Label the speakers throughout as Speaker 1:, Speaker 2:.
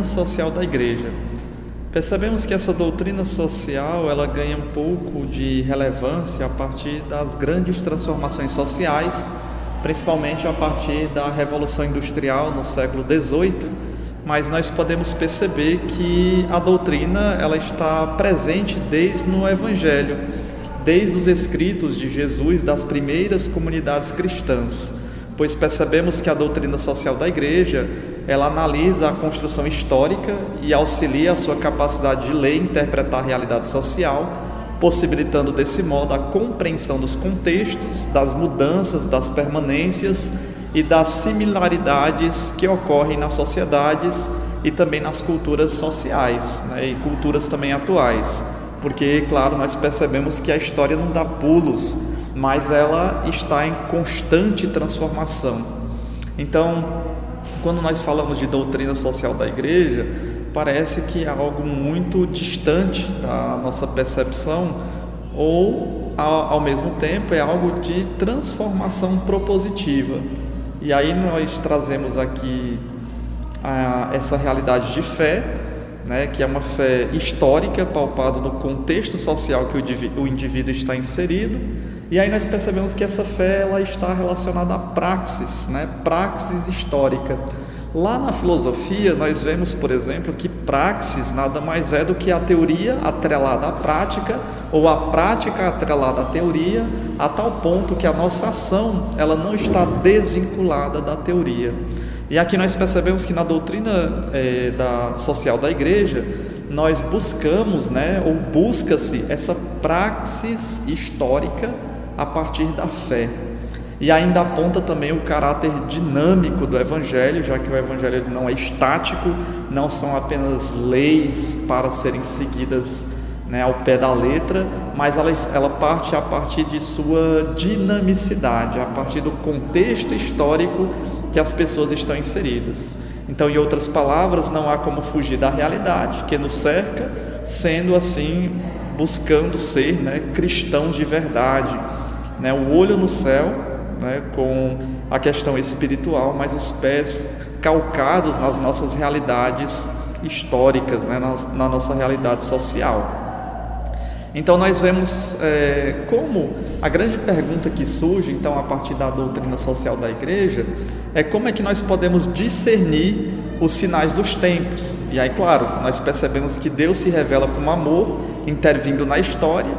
Speaker 1: doutrina social da Igreja. Percebemos que essa doutrina social ela ganha um pouco de relevância a partir das grandes transformações sociais, principalmente a partir da Revolução Industrial no século XVIII, mas nós podemos perceber que a doutrina ela está presente desde no Evangelho, desde os escritos de Jesus das primeiras comunidades cristãs, pois percebemos que a doutrina social da Igreja ela analisa a construção histórica e auxilia a sua capacidade de ler e interpretar a realidade social, possibilitando desse modo a compreensão dos contextos, das mudanças, das permanências e das similaridades que ocorrem nas sociedades e também nas culturas sociais, e culturas também atuais, porque, claro, nós percebemos que a história não dá pulos, mas ela está em constante transformação. Então, quando nós falamos de doutrina social da Igreja, parece que é algo muito distante da nossa percepção ou, ao mesmo tempo, é algo de transformação propositiva. E aí nós trazemos aqui essa realidade de fé, que é uma fé histórica, palpada no contexto social que o indivíduo está inserido. E aí nós percebemos que essa fé ela está relacionada à praxis, praxis histórica. Lá na filosofia nós vemos, por exemplo, que praxis nada mais é do que a teoria atrelada à prática ou a prática atrelada à teoria, a tal ponto que a nossa ação ela não está desvinculada da teoria. E aqui nós percebemos que na doutrina social da Igreja nós buscamos, ou busca-se essa praxis histórica a partir da fé. E ainda aponta também o caráter dinâmico do Evangelho, já que o Evangelho não é estático, não são apenas leis para serem seguidas ao pé da letra, mas ela parte a partir de sua dinamicidade, a partir do contexto histórico que as pessoas estão inseridas. Então, em outras palavras, não há como fugir da realidade que nos cerca, sendo assim, buscando ser cristãos de verdade, o olho no céu, com a questão espiritual, mas os pés calcados nas nossas realidades históricas, na nossa realidade social. Então nós vemos como a grande pergunta que surge então a partir da doutrina social da Igreja é como é que nós podemos discernir os sinais dos tempos. E aí, claro, nós percebemos que Deus se revela como amor, intervindo na história,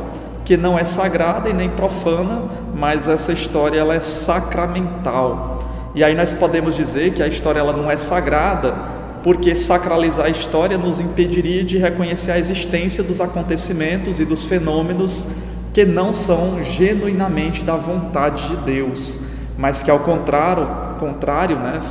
Speaker 1: que não é sagrada e nem profana, mas essa história ela é sacramental. E aí nós podemos dizer que a história ela não é sagrada, porque sacralizar a história nos impediria de reconhecer a existência dos acontecimentos e dos fenômenos que não são genuinamente da vontade de Deus, mas que ao contrário,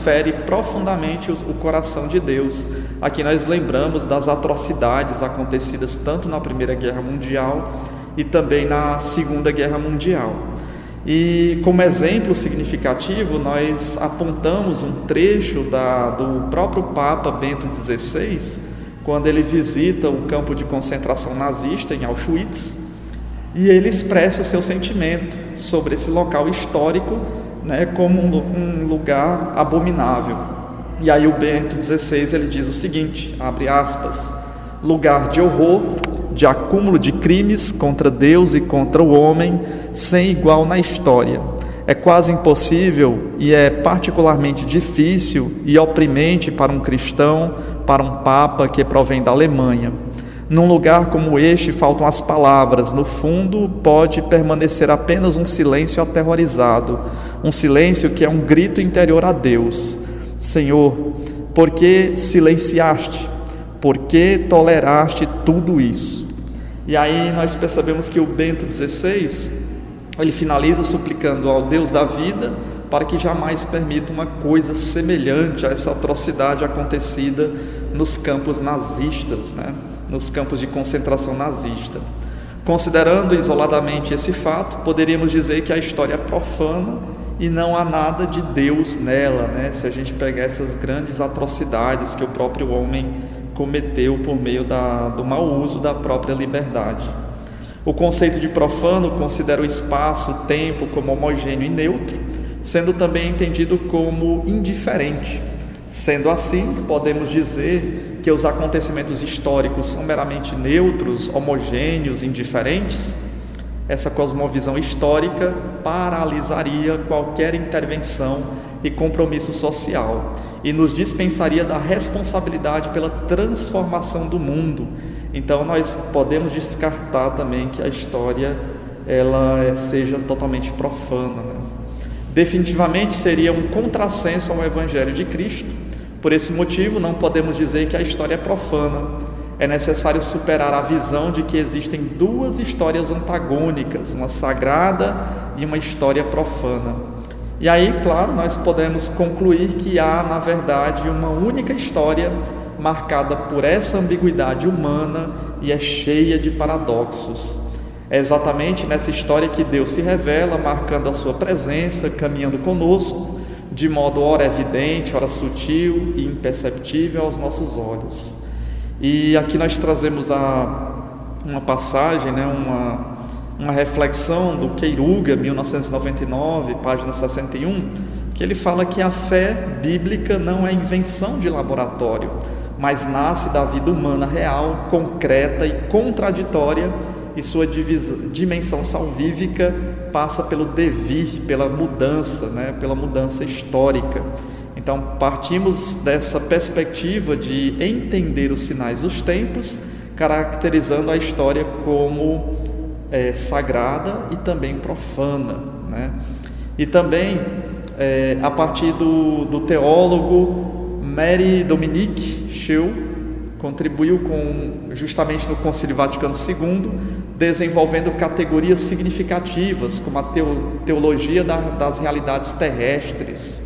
Speaker 1: fere profundamente o coração de Deus. Aqui nós lembramos das atrocidades acontecidas tanto na Primeira Guerra Mundial e também na Segunda Guerra Mundial. E como exemplo significativo, nós apontamos um trecho do próprio Papa Bento XVI, quando ele visita o campo de concentração nazista em Auschwitz, e ele expressa o seu sentimento sobre esse local histórico, como um lugar abominável. E aí o Bento XVI ele diz o seguinte, abre aspas, lugar de horror, de acúmulo de crimes contra Deus e contra o homem, sem igual na história. É quase impossível e é particularmente difícil e oprimente para um cristão, para um papa que provém da Alemanha. Num lugar como este faltam as palavras, no fundo pode permanecer apenas um silêncio aterrorizado, um silêncio que é um grito interior a Deus. Senhor, por que silenciaste? Por que toleraste tudo isso? E aí nós percebemos que o Bento XVI, ele finaliza suplicando ao Deus da vida para que jamais permita uma coisa semelhante a essa atrocidade acontecida nos campos nazistas, nos campos de concentração nazista. Considerando isoladamente esse fato, poderíamos dizer que a história é profana e não há nada de Deus nela, se a gente pegar essas grandes atrocidades que o próprio homem cometeu por meio do mau uso da própria liberdade. O conceito de profano considera o espaço, o tempo como homogêneo e neutro, sendo também entendido como indiferente, Sendo assim, podemos dizer que os acontecimentos históricos são meramente neutros, homogêneos, indiferentes? Essa cosmovisão histórica paralisaria qualquer intervenção e compromisso social e nos dispensaria da responsabilidade pela transformação do mundo. Então nós podemos descartar também que a história ela seja totalmente profana, né? Definitivamente seria um contrassenso ao Evangelho de Cristo. Por esse motivo, não podemos dizer que a história é profana. É necessário superar a visão de que existem duas histórias antagônicas, uma sagrada e uma história profana. E aí, claro, nós podemos concluir que há, na verdade, uma única história marcada por essa ambiguidade humana e é cheia de paradoxos. É exatamente nessa história que Deus se revela, marcando a sua presença, caminhando conosco, de modo ora evidente, ora sutil e imperceptível aos nossos olhos. E aqui nós trazemos uma passagem, né, uma reflexão do Queiruga, 1999, página 61, que ele fala que a fé bíblica não é invenção de laboratório, mas nasce da vida humana real, concreta e contraditória, e sua dimensão salvífica passa pelo devir, pela mudança, né? Pela mudança histórica. Então, partimos dessa perspectiva de entender os sinais dos tempos, caracterizando a história como sagrada e também profana, né? E também, a partir do teólogo Marie-Dominique Schell, contribuiu justamente no Concílio Vaticano II, desenvolvendo categorias significativas, como a teologia das realidades terrestres,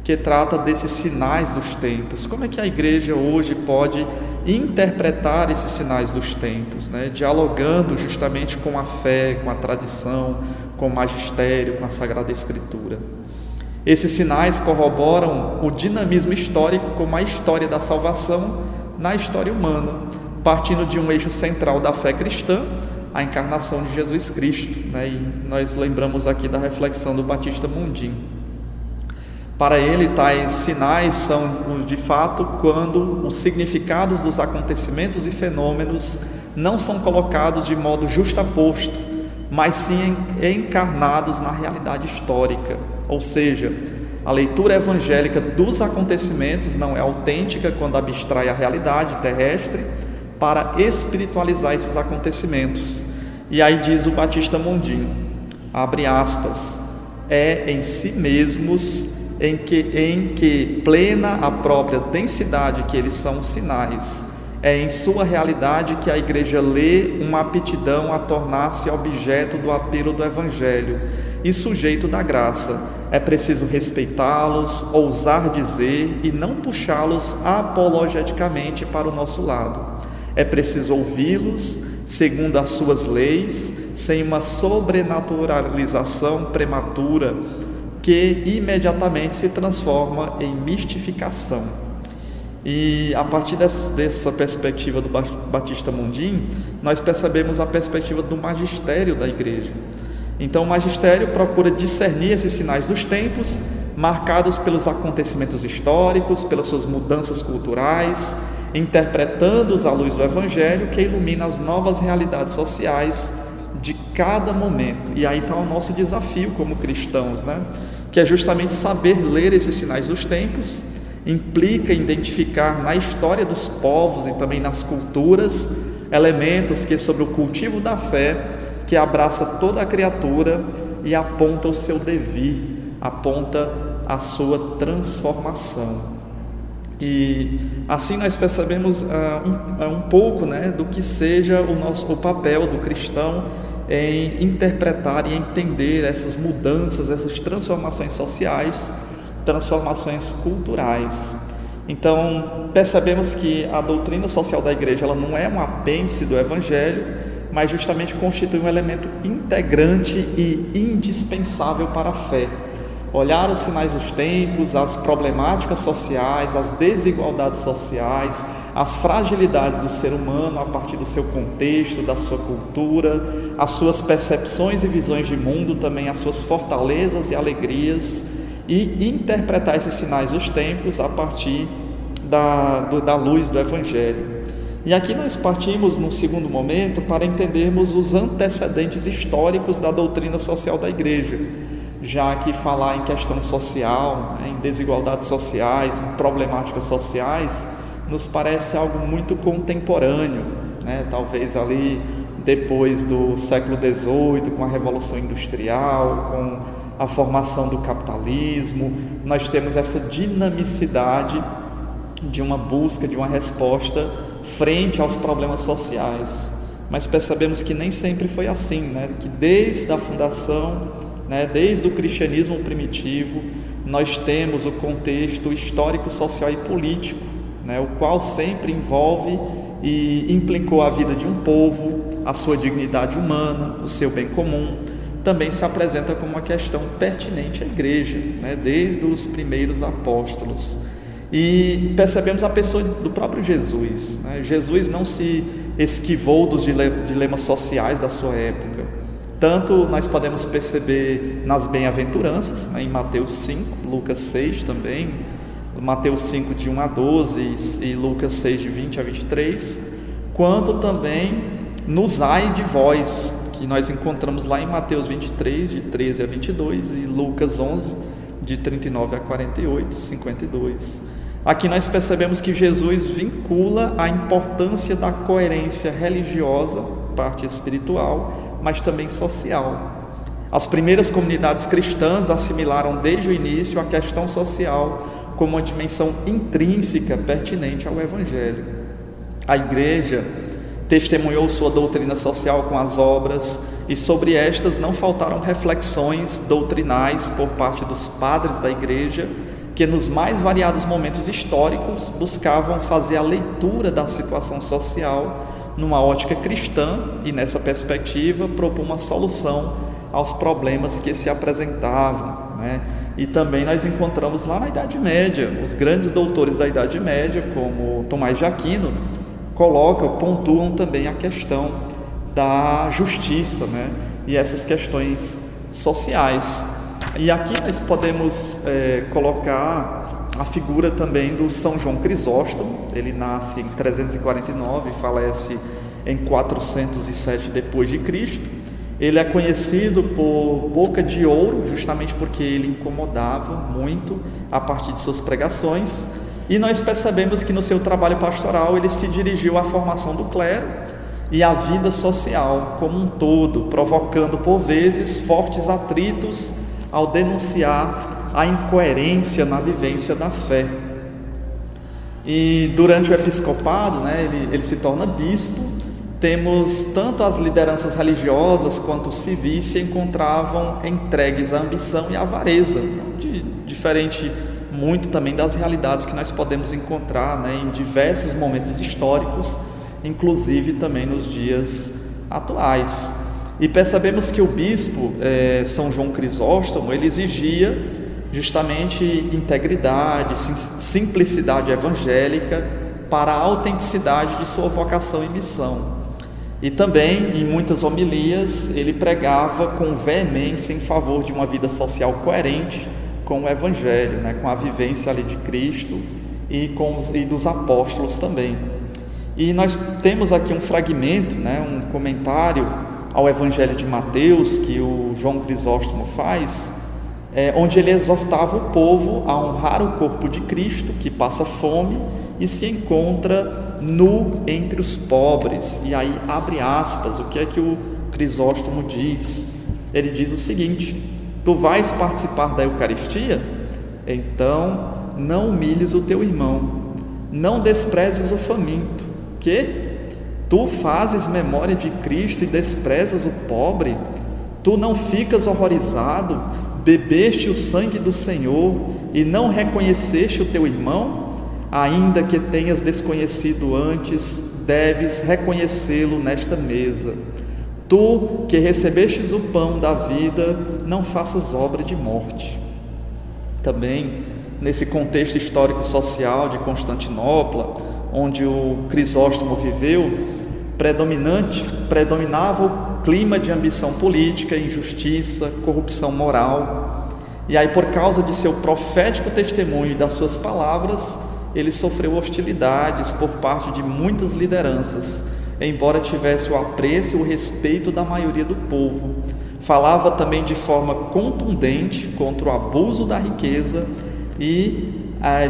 Speaker 1: que trata desses sinais dos tempos. Como é que a igreja hoje pode interpretar esses sinais dos tempos, né? Dialogando justamente com a fé, com a tradição, com o magistério, com a Sagrada Escritura. Esses sinais corroboram o dinamismo histórico como a história da salvação na história humana, partindo de um eixo central da fé cristã, a encarnação de Jesus Cristo, né? E nós lembramos aqui da reflexão do Batista Mundim. Para ele, tais sinais são, de fato, quando os significados dos acontecimentos e fenômenos não são colocados de modo justaposto, mas sim encarnados na realidade histórica. Ou seja, a leitura evangélica dos acontecimentos não é autêntica quando abstrai a realidade terrestre para espiritualizar esses acontecimentos. E aí diz o Batista Mundim, abre aspas, é em si mesmos em que plena a própria densidade que eles são sinais, é em sua realidade que a igreja lê uma aptidão a tornar-se objeto do apelo do Evangelho e sujeito da graça. É preciso respeitá-los, ousar dizer e não puxá-los apologeticamente para o nosso lado. É preciso ouvi-los segundo as suas leis, sem uma sobrenaturalização prematura que imediatamente se transforma em mistificação. E a partir dessa perspectiva do Batista Mundim, nós percebemos a perspectiva do magistério da igreja. Então o magistério procura discernir esses sinais dos tempos, marcados pelos acontecimentos históricos, pelas suas mudanças culturais, interpretando-os à luz do Evangelho, que ilumina as novas realidades sociais de cada momento. E aí está o nosso desafio como cristãos, né? Que é justamente saber ler esses sinais dos tempos. Implica identificar na história dos povos e também nas culturas elementos que sobre o cultivo da fé, que abraça toda a criatura e aponta o seu devir, aponta a sua transformação. E assim nós percebemos um pouco, né, do que seja o papel do cristão em interpretar e entender essas mudanças, essas transformações sociais, transformações culturais. Então percebemos que a doutrina social da igreja ela não é um apêndice do Evangelho, mas justamente constitui um elemento integrante e indispensável para a fé. Olhar os sinais dos tempos, as problemáticas sociais, as desigualdades sociais, as fragilidades do ser humano a partir do seu contexto, da sua cultura, as suas percepções e visões de mundo, também as suas fortalezas e alegrias, e interpretar esses sinais dos tempos a partir da luz do Evangelho. E aqui nós partimos, num segundo momento, para entendermos os antecedentes históricos da doutrina social da Igreja, já que falar em questão social, em desigualdades sociais, em problemáticas sociais, nos parece algo muito contemporâneo, né? Talvez ali depois do século XVIII, com a Revolução Industrial, com a formação do capitalismo, nós temos essa dinamicidade de uma busca, de uma resposta frente aos problemas sociais. Mas percebemos que nem sempre foi assim, né? Que desde a fundação, né, desde o cristianismo primitivo, nós temos o contexto histórico, social e político, né, o qual sempre envolve e implicou a vida de um povo, a sua dignidade humana, o seu bem comum. Também se apresenta como uma questão pertinente à Igreja, né, desde os primeiros apóstolos. E percebemos a pessoa do próprio Jesus, né? Jesus não se esquivou dos dilemas sociais da sua época. Tanto nós podemos perceber nas bem-aventuranças, né, em Mateus 5, Lucas 6 também, Mateus 5 de 1 a 12 e Lucas 6 de 20 a 23, quanto também nos ai de vós, que nós encontramos lá em Mateus 23, de 13 a 22 e Lucas 11, de 39 a 48, 52. Aqui nós percebemos que Jesus vincula a importância da coerência religiosa, parte espiritual, mas também social. As primeiras comunidades cristãs assimilaram desde o início a questão social como uma dimensão intrínseca pertinente ao Evangelho. A Igreja testemunhou sua doutrina social com as obras, e sobre estas não faltaram reflexões doutrinais por parte dos padres da Igreja, que nos mais variados momentos históricos buscavam fazer a leitura da situação social numa ótica cristã e, nessa perspectiva, propor uma solução aos problemas que se apresentavam, né? E também nós encontramos lá na Idade Média, os grandes doutores da Idade Média, como Tomás de Aquino, pontuam também a questão da justiça, né? E essas questões sociais. E aqui nós podemos colocar a figura também do São João Crisóstomo. Ele nasce em 349 e falece em 407 depois de Cristo. Ele é conhecido por boca de ouro, justamente porque ele incomodava muito a partir de suas pregações. E nós percebemos que no seu trabalho pastoral ele se dirigiu à formação do clero e à vida social como um todo, provocando por vezes fortes atritos ao denunciar a incoerência na vivência da fé. E durante o episcopado, né, ele se torna bispo. Temos tanto as lideranças religiosas quanto civis se encontravam entregues à ambição e à avareza, diferente muito também das realidades que nós podemos encontrar, né, em diversos momentos históricos, inclusive também nos dias atuais. E percebemos que o bispo São João Crisóstomo, ele exigia justamente integridade, simplicidade evangélica para a autenticidade de sua vocação e missão. E também, em muitas homilias, ele pregava com veemência em favor de uma vida social coerente com o Evangelho, né, com a vivência ali de Cristo e dos apóstolos também. E nós temos aqui um fragmento, né, um comentário ao Evangelho de Mateus, que o João Crisóstomo faz, onde ele exortava o povo a honrar o corpo de Cristo, que passa fome e se encontra nu entre os pobres. E aí abre aspas, o que é que o Crisóstomo diz? Ele diz o seguinte: tu vais participar da Eucaristia? Então não humilhes o teu irmão, não desprezes o faminto, que tu fazes memória de Cristo e desprezas o pobre? Tu não ficas horrorizado? Bebeste o sangue do Senhor e não reconheceste o teu irmão? Ainda que tenhas desconhecido antes, deves reconhecê-lo nesta mesa. Tu que recebestes o pão da vida, não faças obra de morte. Também, nesse contexto histórico-social de Constantinopla, onde o Crisóstomo viveu, predominava o clima de ambição política, injustiça, corrupção moral. E aí, por causa de seu profético testemunho e das suas palavras, ele sofreu hostilidades por parte de muitas lideranças, embora tivesse o apreço e o respeito da maioria do povo. Falava também de forma contundente contra o abuso da riqueza e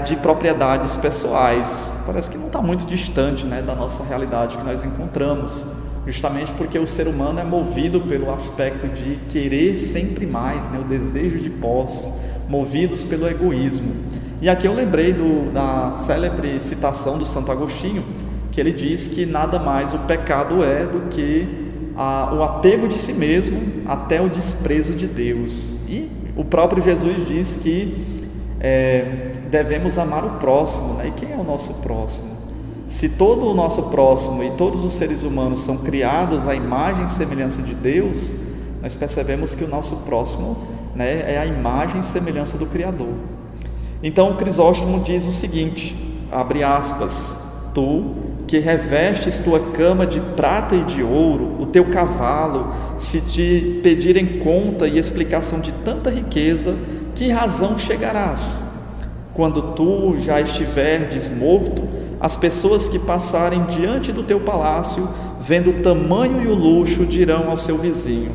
Speaker 1: de propriedades pessoais. Parece que não está muito distante, né, da nossa realidade que nós encontramos, justamente porque o ser humano é movido pelo aspecto de querer sempre mais, né, o desejo de posse, movidos pelo egoísmo. E aqui eu lembrei da célebre citação do Santo Agostinho, que ele diz que nada mais o pecado é do que o apego de si mesmo até o desprezo de Deus. E o próprio Jesus diz que devemos amar o próximo, né? E quem é o nosso próximo? Se todo o nosso próximo e todos os seres humanos são criados à imagem e semelhança de Deus, nós percebemos que o nosso próximo, né, é a imagem e semelhança do Criador. Então o Crisóstomo diz o seguinte, abre aspas: tu que revestes tua cama de prata e de ouro, o teu cavalo, se te pedirem conta e explicação de tanta riqueza, que razão chegarás? Quando tu já estiverdes morto, as pessoas que passarem diante do teu palácio, vendo o tamanho e o luxo, dirão ao seu vizinho: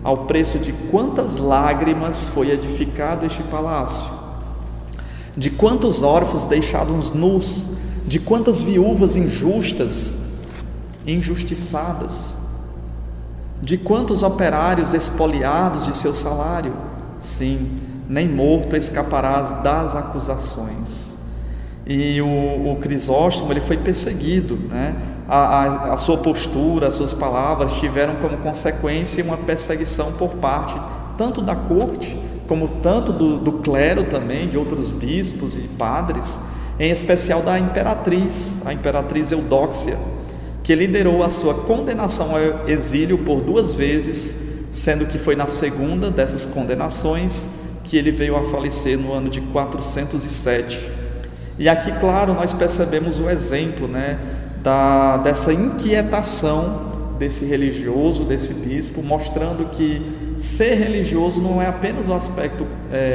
Speaker 1: ao preço de quantas lágrimas foi edificado este palácio? De quantos órfãos deixados nus? De quantas viúvas injustiçadas? De quantos operários expoliados de seu salário? Sim, nem morto escaparás das acusações. E o Crisóstomo, ele foi perseguido, né? A sua postura, as suas palavras tiveram como consequência uma perseguição por parte tanto da corte, como tanto do clero também, de outros bispos e padres, em especial da imperatriz, a imperatriz Eudóxia, que liderou a sua condenação ao exílio por 2 vezes, sendo que foi na segunda dessas condenações que ele veio a falecer no ano de 407. E aqui, claro, nós percebemos o exemplo, né, dessa inquietação desse religioso, desse bispo, mostrando que ser religioso não é apenas um aspecto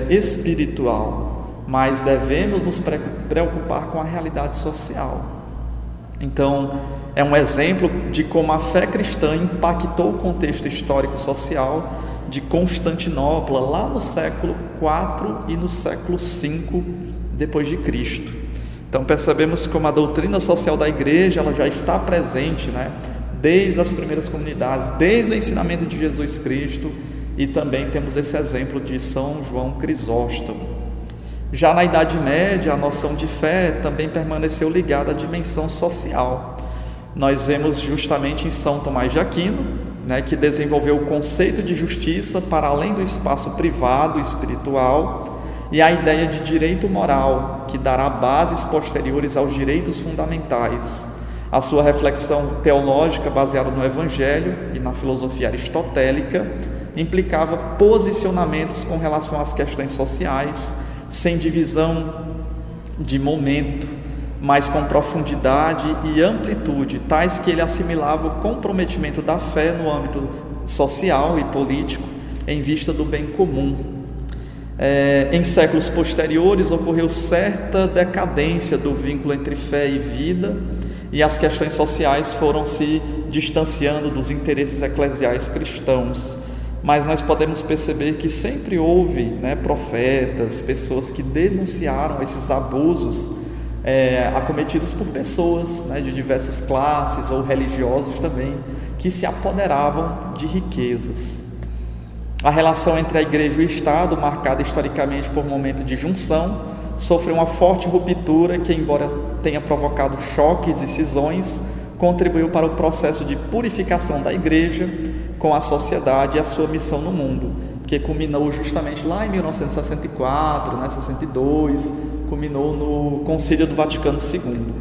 Speaker 1: espiritual, mas devemos nos preocupar com a realidade social. Então, é um exemplo de como a fé cristã impactou o contexto histórico-social de Constantinopla, lá no século IV e no século V depois de Cristo. Então percebemos como a doutrina social da igreja ela já está presente, né, desde as primeiras comunidades, desde o ensinamento de Jesus Cristo, e também temos esse exemplo de São João Crisóstomo. Já na Idade Média, a noção de fé também permaneceu ligada à dimensão social. Nós vemos justamente em São Tomás de Aquino, né, que desenvolveu o conceito de justiça para além do espaço privado e espiritual, e a ideia de direito moral, que dará bases posteriores aos direitos fundamentais. A sua reflexão teológica baseada no Evangelho e na filosofia aristotélica implicava posicionamentos com relação às questões sociais, sem divisão de momento, mas com profundidade e amplitude, tais que ele assimilava o comprometimento da fé no âmbito social e político em vista do bem comum. Em séculos posteriores ocorreu certa decadência do vínculo entre fé e vida, e as questões sociais foram se distanciando dos interesses eclesiais cristãos. Mas nós podemos perceber que sempre houve, né, profetas, pessoas que denunciaram esses abusos acometidos por pessoas, né, de diversas classes ou religiosos também, que se apoderavam de riquezas. A relação entre a igreja e o Estado, marcada historicamente por momento de junção, sofreu uma forte ruptura que, embora tenha provocado choques e cisões, contribuiu para o processo de purificação da igreja com a sociedade e a sua missão no mundo, que culminou justamente lá em 1964, né, 62, culminou no Concílio do Vaticano II.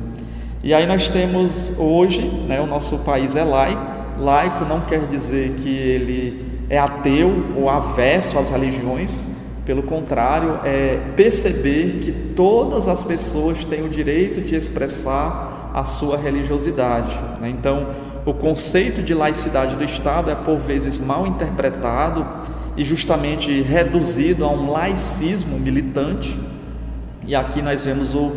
Speaker 1: E aí nós temos hoje, né, o nosso país é laico. Laico não quer dizer que ele é ateu ou avesso às religiões, pelo contrário, é perceber que todas as pessoas têm o direito de expressar a sua religiosidade, né? Então, o conceito de laicidade do Estado é por vezes mal interpretado e justamente reduzido a um laicismo militante. E aqui nós vemos o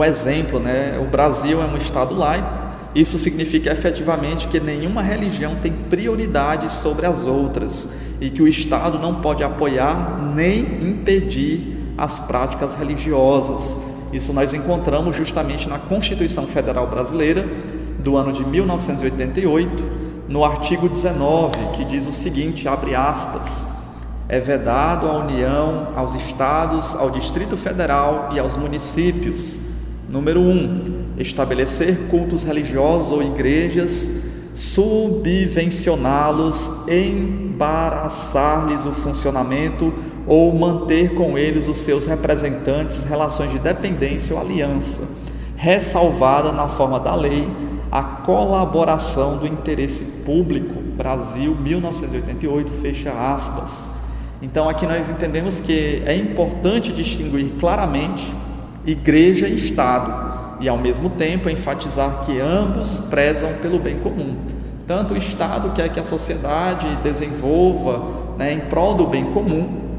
Speaker 1: exemplo, né? O Brasil é um Estado laico. Isso significa efetivamente que nenhuma religião tem prioridade sobre as outras e que o Estado não pode apoiar nem impedir as práticas religiosas. Isso nós encontramos justamente na Constituição Federal Brasileira do ano de 1988, no artigo 19, que diz o seguinte, abre aspas: é vedado à União, aos Estados, ao Distrito Federal e aos municípios, número 1, estabelecer cultos religiosos ou igrejas, subvencioná-los, embaraçar-lhes o funcionamento ou manter com eles os seus representantes relações de dependência ou aliança, ressalvada na forma da lei a colaboração do interesse público. Brasil, 1988, fecha aspas. Então aqui nós entendemos que é importante distinguir claramente igreja e Estado e ao mesmo tempo enfatizar que ambos prezam pelo bem comum. Tanto o Estado quer que a sociedade desenvolva, né, em prol do bem comum,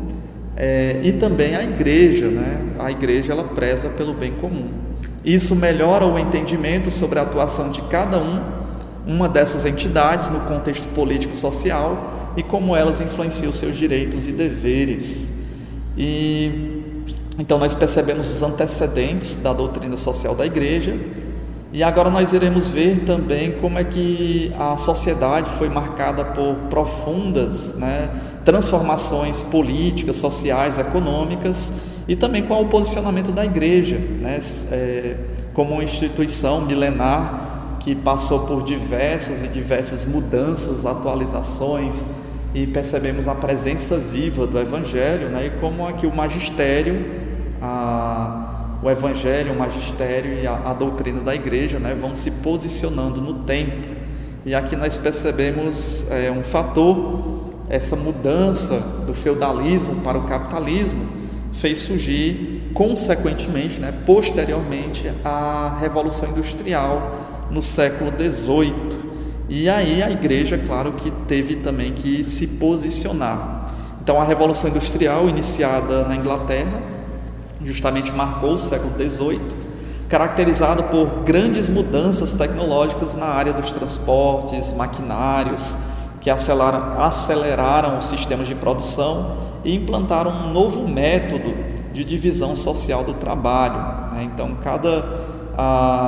Speaker 1: e também a igreja, né? A igreja ela preza pelo bem comum. Isso melhora o entendimento sobre a atuação de cada uma dessas entidades no contexto político-social e como elas influenciam seus direitos e deveres. Então nós percebemos os antecedentes da doutrina social da igreja e agora nós iremos ver também como é que a sociedade foi marcada por profundas, né, transformações políticas, sociais, econômicas e também qual o posicionamento da igreja, né, como uma instituição milenar que passou por diversas mudanças, atualizações, e percebemos a presença viva do Evangelho, né, e como aqui o magistério, o Evangelho, o magistério e a doutrina da igreja, né, vão se posicionando no tempo. E aqui nós percebemos um fator, essa mudança do feudalismo para o capitalismo fez surgir consequentemente, né, posteriormente, a Revolução Industrial no século XVIII. E aí a igreja, claro que teve também que se posicionar. Então a Revolução Industrial, iniciada na Inglaterra, justamente marcou o século XVIII, caracterizado por grandes mudanças tecnológicas na área dos transportes, maquinários, que aceleraram os sistemas de produção e implantaram um novo método de divisão social do trabalho, né? Então,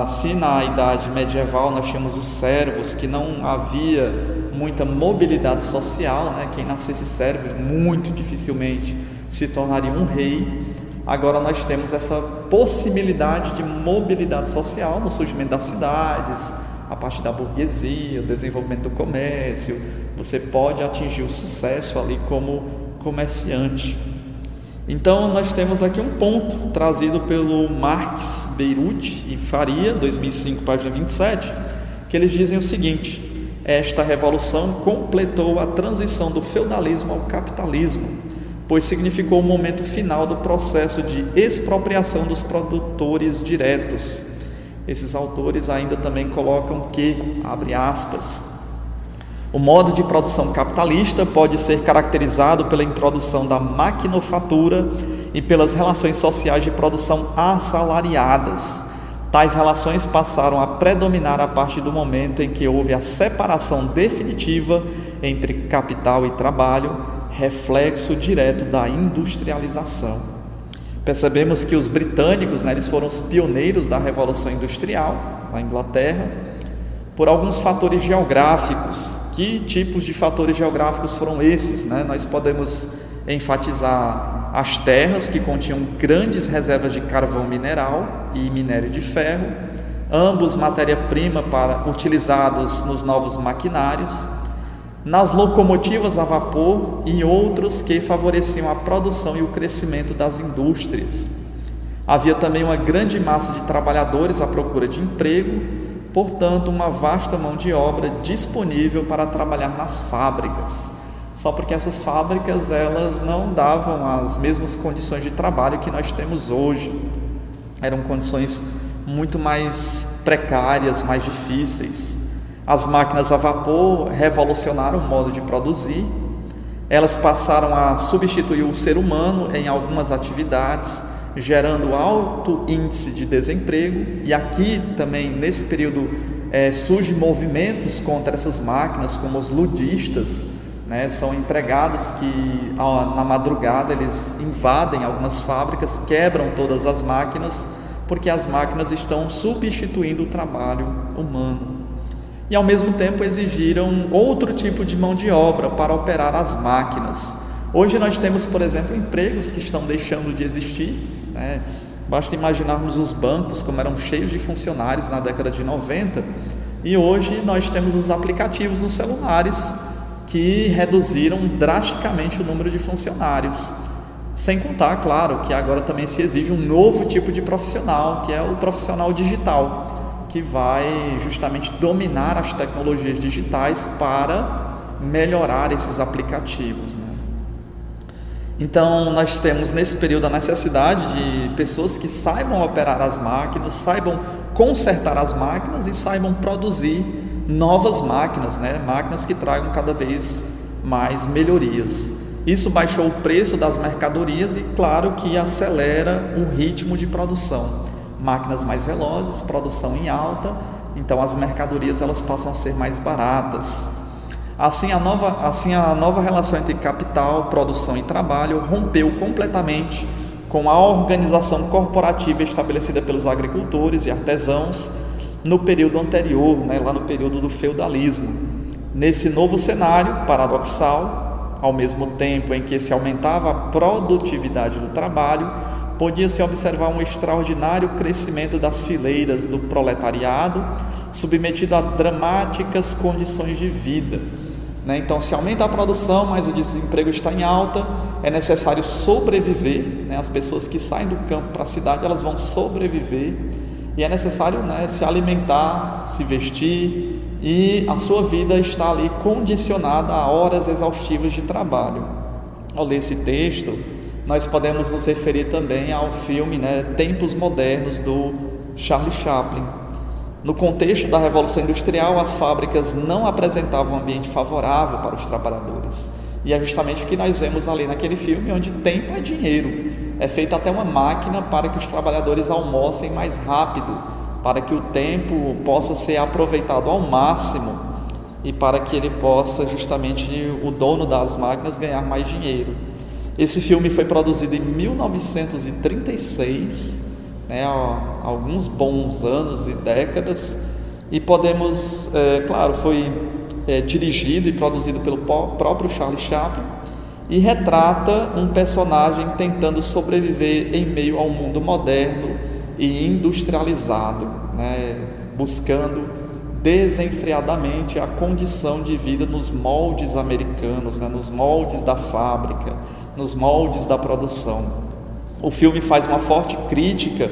Speaker 1: se na idade medieval nós tínhamos os servos, que não havia muita mobilidade social, né? Quem nascesse servo muito dificilmente se tornaria um rei. Agora nós temos essa possibilidade de mobilidade social no surgimento das cidades, a partir da burguesia, o desenvolvimento do comércio. Você pode atingir o sucesso ali como comerciante. Então nós temos aqui um ponto trazido pelo Marx, Beirute e Faria, 2005, página 27, que eles dizem o seguinte: esta revolução completou a transição do feudalismo ao capitalismo, pois significou o momento final do processo de expropriação dos produtores diretos. Esses autores ainda também colocam que, abre aspas, o modo de produção capitalista pode ser caracterizado pela introdução da maquinofatura e pelas relações sociais de produção assalariadas. Tais relações passaram a predominar a partir do momento em que houve a separação definitiva entre capital e trabalho, reflexo direto da industrialização. Percebemos que os britânicos, né, eles foram os pioneiros da Revolução Industrial na Inglaterra, por alguns fatores geográficos. Que tipos de fatores geográficos foram esses, né? Nós podemos enfatizar as terras, que continham grandes reservas de carvão mineral e minério de ferro, ambos matéria-prima utilizados nos novos maquinários, nas locomotivas a vapor e outros que favoreciam a produção e o crescimento das indústrias. Havia também uma grande massa de trabalhadores à procura de emprego, portanto, uma vasta mão de obra disponível para trabalhar nas fábricas. Só porque essas fábricas elas não davam as mesmas condições de trabalho que nós temos hoje. Eram condições muito mais precárias, mais difíceis. As máquinas a vapor revolucionaram o modo de produzir. Elas passaram a substituir o ser humano em algumas atividades, gerando alto índice de desemprego. E aqui também, nesse período, surgem movimentos contra essas máquinas, como os ludistas, né? São empregados que na madrugada eles invadem algumas fábricas, quebram todas as máquinas, porque as máquinas estão substituindo o trabalho humano. E ao mesmo tempo exigiram outro tipo de mão de obra para operar as máquinas. Hoje nós temos, por exemplo, empregos que estão deixando de existir, né? Basta imaginarmos os bancos como eram cheios de funcionários na década de 90, e hoje nós temos os aplicativos nos celulares que reduziram drasticamente o número de funcionários. Sem contar, claro, que agora também se exige um novo tipo de profissional, que é o profissional digital, que vai justamente dominar as tecnologias digitais para melhorar esses aplicativos, né? Então, nós temos nesse período a necessidade de pessoas que saibam operar as máquinas, saibam consertar as máquinas e saibam produzir novas máquinas, né? Máquinas que tragam cada vez mais melhorias. Isso baixou o preço das mercadorias e, claro, que acelera o ritmo de produção. Máquinas mais velozes, produção em alta, então as mercadorias elas passam a ser mais baratas. Assim, a nova relação entre capital, produção e trabalho rompeu completamente com a organização corporativa estabelecida pelos agricultores e artesãos no período anterior, né, lá no período do feudalismo. Nesse novo cenário paradoxal, ao mesmo tempo em que se aumentava a produtividade do trabalho, podia-se observar um extraordinário crescimento das fileiras do proletariado, submetido a dramáticas condições de vida, né? Então, se aumenta a produção, mas o desemprego está em alta, é necessário sobreviver, né? As pessoas que saem do campo para a cidade, elas vão sobreviver, e é necessário, né, se alimentar, se vestir, e a sua vida está ali condicionada a horas exaustivas de trabalho. Ao ler esse texto, nós podemos nos referir também ao filme, né, Tempos Modernos, do Charlie Chaplin. No contexto da Revolução Industrial, as fábricas não apresentavam um ambiente favorável para os trabalhadores. E é justamente o que nós vemos ali naquele filme, onde tempo é dinheiro. É feita até uma máquina para que os trabalhadores almocem mais rápido, para que o tempo possa ser aproveitado ao máximo e para que ele possa, justamente, o dono das máquinas ganhar mais dinheiro. Esse filme foi produzido em 1936, né, há alguns bons anos e décadas, e podemos, claro, foi dirigido e produzido pelo próprio Charlie Chaplin, e retrata um personagem tentando sobreviver em meio ao mundo moderno e industrializado, né, buscando desenfreadamente a condição de vida nos moldes americanos, né, nos moldes da fábrica, nos moldes da produção. O filme faz uma forte crítica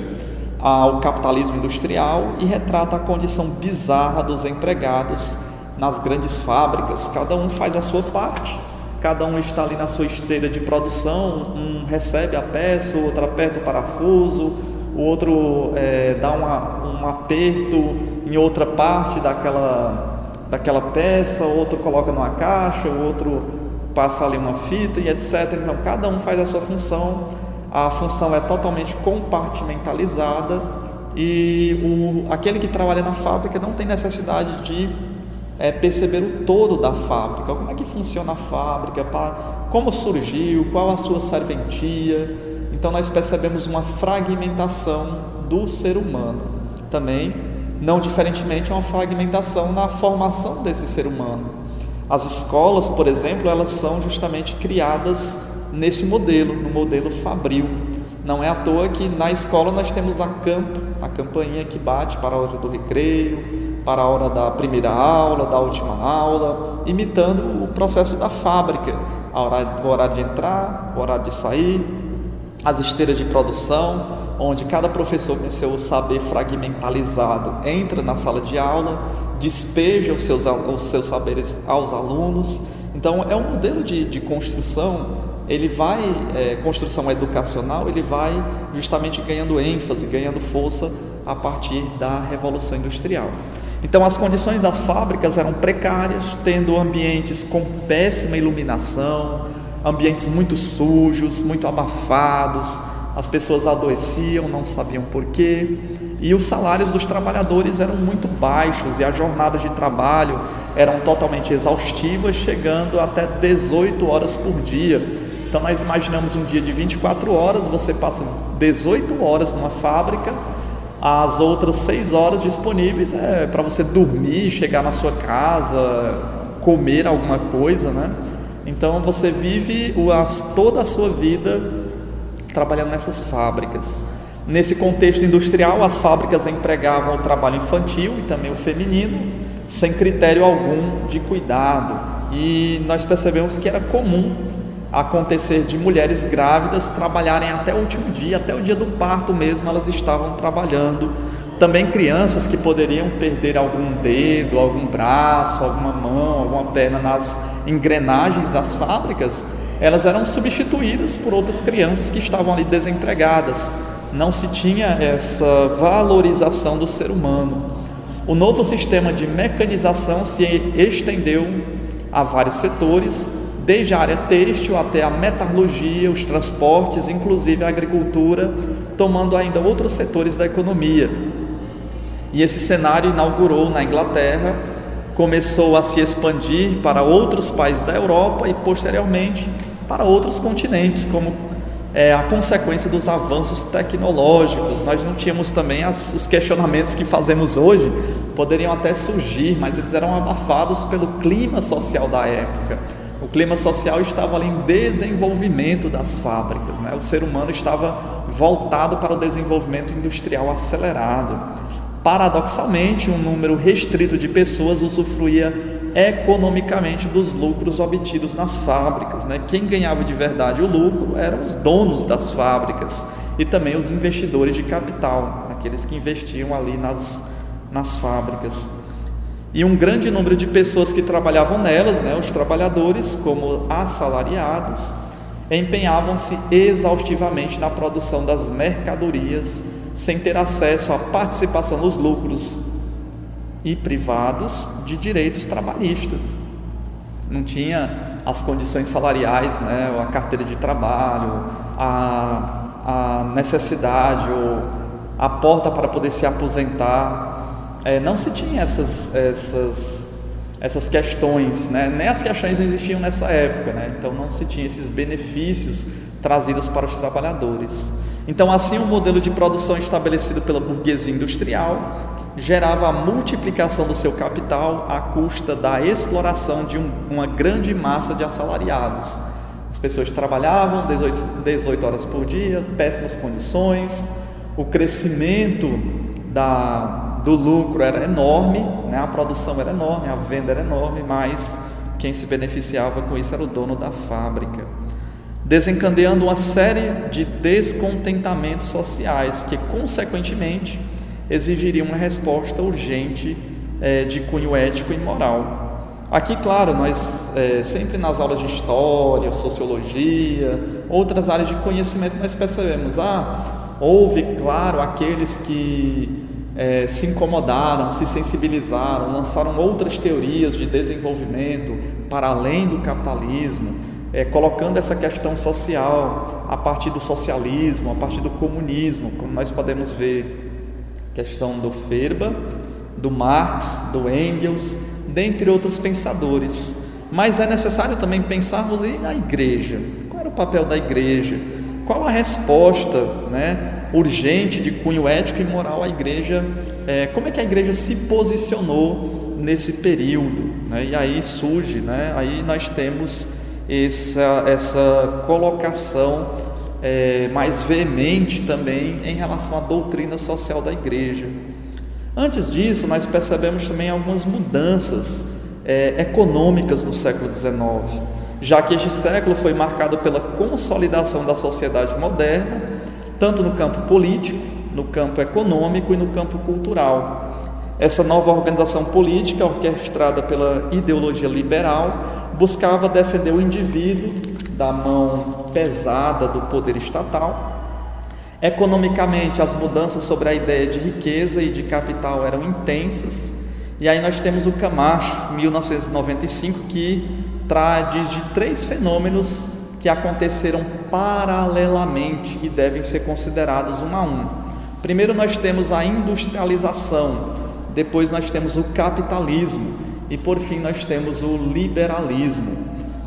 Speaker 1: ao capitalismo industrial e retrata a condição bizarra dos empregados nas grandes fábricas. Cada um faz a sua parte, cada um está ali na sua esteira de produção, um recebe a peça, o outro aperta o parafuso, o outro dá um aperto em outra parte daquela peça, o outro coloca numa caixa, o outro passa ali uma fita e etc. Então, cada um faz a sua função, a função é totalmente compartimentalizada e aquele que trabalha na fábrica não tem necessidade de perceber o todo da fábrica, como é que funciona a fábrica, como surgiu, qual a sua serventia. Então nós percebemos uma fragmentação do ser humano. Também, não diferentemente, uma fragmentação na formação desse ser humano. As escolas, por exemplo, elas são justamente criadas nesse modelo, no modelo fabril. Não é à toa que na escola nós temos a campainha que bate para a hora do recreio, para a hora da primeira aula, da última aula, imitando o processo da fábrica, o horário de entrar, o horário de sair, as esteiras de produção, onde cada professor com seu saber fragmentalizado entra na sala de aula, despeja os seus saberes aos alunos. Então é um modelo de construção. Construção educacional, ele vai justamente ganhando ênfase, ganhando força a partir da Revolução Industrial. Então as condições das fábricas eram precárias, tendo ambientes com péssima iluminação, ambientes muito sujos, muito abafados, as pessoas adoeciam, não sabiam porquê, e os salários dos trabalhadores eram muito baixos e as jornadas de trabalho eram totalmente exaustivas, chegando até 18 horas por dia. Então nós imaginamos um dia de 24 horas, você passa 18 horas numa fábrica, as outras 6 horas disponíveis para você dormir, chegar na sua casa, comer alguma coisa, né? Então você vive toda a sua vida trabalhando nessas fábricas. Nesse contexto industrial, as fábricas empregavam o trabalho infantil e também o feminino, sem critério algum de cuidado. E nós percebemos que era comum acontecer de mulheres grávidas trabalharem até o último dia, até o dia do parto mesmo, elas estavam trabalhando. Também crianças que poderiam perder algum dedo, algum braço, alguma mão, alguma perna nas engrenagens das fábricas, elas eram substituídas por outras crianças que estavam ali desempregadas. Não se tinha essa valorização do ser humano. O novo sistema de mecanização se estendeu a vários setores, desde a área têxtil até a metalurgia, os transportes, inclusive a agricultura, tomando ainda outros setores da economia. E esse cenário inaugurou na Inglaterra, começou a se expandir para outros países da Europa e posteriormente para outros continentes, como a consequência dos avanços tecnológicos. Nós não tínhamos também os questionamentos que fazemos hoje, poderiam até surgir, mas eles eram abafados pelo clima social da época. O clima social estava ali em desenvolvimento das fábricas, né? O ser humano estava voltado para o desenvolvimento industrial acelerado. Paradoxalmente, um número restrito de pessoas usufruía economicamente dos lucros obtidos nas fábricas, né? Quem ganhava de verdade o lucro eram os donos das fábricas e também os investidores de capital, aqueles que investiam ali nas fábricas. E um grande número de pessoas que trabalhavam nelas, né, os trabalhadores, como assalariados, empenhavam-se exaustivamente na produção das mercadorias, sem ter acesso à participação nos lucros e privados de direitos trabalhistas. Não tinha as condições salariais, né, a carteira de trabalho, a necessidade ou a porta para poder se aposentar. Não se tinha essas questões, né? Nem as questões não existiam nessa época, né? Então não se tinha esses benefícios trazidos para os trabalhadores. Então assim, o modelo de produção estabelecido pela burguesia industrial gerava a multiplicação do seu capital à custa da exploração de uma grande massa de assalariados. As pessoas trabalhavam 18 horas por dia, péssimas condições, o crescimento do lucro era enorme, né? A produção era enorme, a venda era enorme, mas quem se beneficiava com isso era o dono da fábrica, desencadeando uma série de descontentamentos sociais que, consequentemente, exigiriam uma resposta urgente de cunho ético e moral. Aqui, claro, nós sempre nas aulas de história, sociologia, outras áreas de conhecimento, nós percebemos, houve, claro, aqueles que se incomodaram, se sensibilizaram, lançaram outras teorias de desenvolvimento para além do capitalismo, colocando essa questão social a partir do socialismo, a partir do comunismo, como nós podemos ver, questão do Feuerbach, do Marx, do Engels, dentre outros pensadores. Mas é necessário também pensarmos na igreja. Qual era o papel da igreja? Qual a resposta, né, urgente de cunho ético e moral à igreja? Como é que a igreja se posicionou nesse período, né? E aí surge, né, aí nós temos essa colocação mais veemente também em relação à doutrina social da igreja. Antes disso, nós percebemos também algumas mudanças econômicas no século XIX, já que este século foi marcado pela consolidação da sociedade moderna, tanto no campo político, no campo econômico e no campo cultural. Essa nova organização política, orquestrada pela ideologia liberal, buscava defender o indivíduo da mão pesada do poder estatal. Economicamente, as mudanças sobre a ideia de riqueza e de capital eram intensas, E aí nós temos o Camacho, 1995, que diz de 3 fenômenos que aconteceram paralelamente e devem ser considerados um a um. Primeiro nós temos a industrialização, depois nós temos o capitalismo e por fim nós temos o liberalismo.